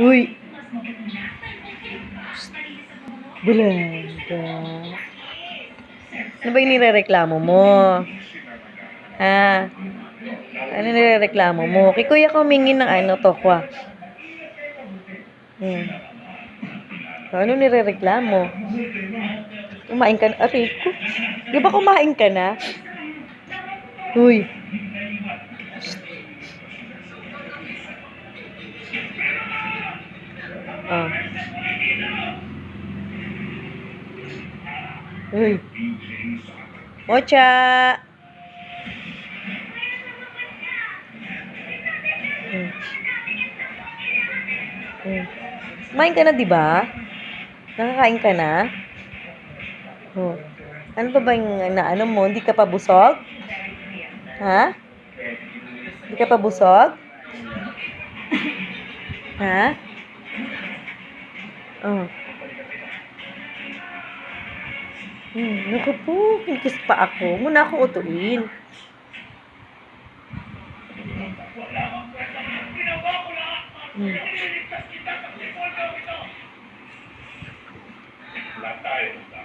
Uy! Bulaga. Ano ba yung nirereklamo mo? Ha? Ano nirereklamo mo? Kay kuya ko humingi ng tokwa. Ano nirereklamo? Kumain ka na? Aray ko. Di ba kumain ka na? Uy. Ah. Uy. Mocha! Kumain ka na, di ba? Nakakain ka na? Oh. Ano pa ba yung naano mo? Hindi ka pa busog? Ha? Hindi ka pa busog? Ha? Oh. Naku po, kinikis pa ako. Muna akong utuin. Wala tayo.